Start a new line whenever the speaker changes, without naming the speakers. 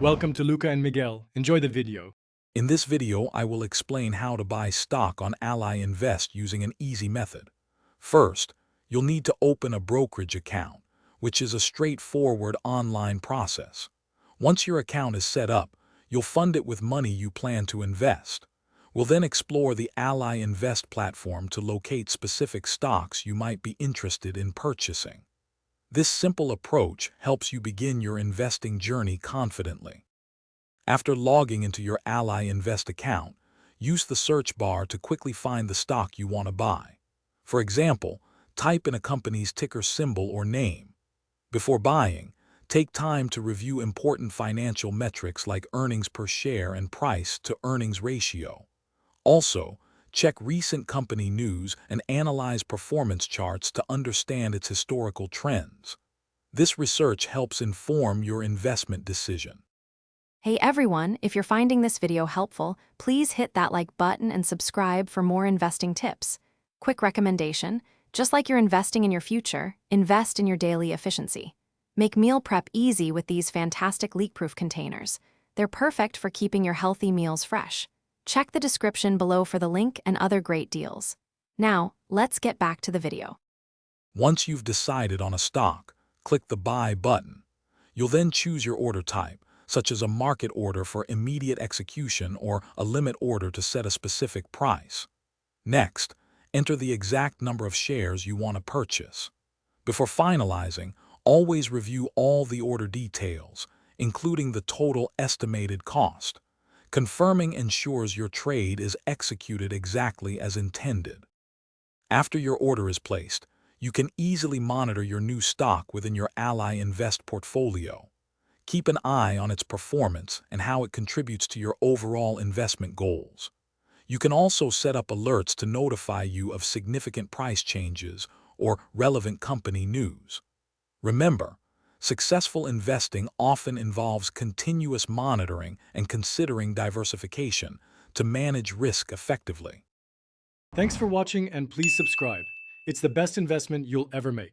Welcome to Luca and Miguel. Enjoy the video.
In this video, I will explain how to buy stock on Ally Invest using an easy method. First, you'll need to open a brokerage account, which is a straightforward online process. Once your account is set up, you'll fund it with money you plan to invest. We'll then explore the Ally Invest platform to locate specific stocks you might be interested in purchasing. This simple approach helps you begin your investing journey confidently. After logging into your Ally Invest account, use the search bar to quickly find the stock you want to buy. For example, type in a company's ticker symbol or name. Before buying, take time to review important financial metrics like earnings per share and price-to-earnings ratio. Also, check recent company news and analyze performance charts to understand its historical trends. This research helps inform your investment decision.
Hey everyone, if you're finding this video helpful, please hit that like button and subscribe for more investing tips. Quick recommendation, just like you're investing in your future, invest in your daily efficiency. Make meal prep easy with these fantastic leak-proof containers. They're perfect for keeping your healthy meals fresh. Check the description below for the link and other great deals. Now, let's get back to the video.
Once you've decided on a stock, click the Buy button. You'll then choose your order type, such as a market order for immediate execution or a limit order to set a specific price. Next, enter the exact number of shares you want to purchase. Before finalizing, always review all the order details, including the total estimated cost. Confirming ensures your trade is executed exactly as intended. After your order is placed, you can easily monitor your new stock within your Ally Invest portfolio. Keep an eye on its performance and how it contributes to your overall investment goals. You can also set up alerts to notify you of significant price changes or relevant company news. Remember, successful investing often involves continuous monitoring and considering diversification to manage risk effectively.
Thanks for watching and please subscribe. It's the best investment you'll ever make.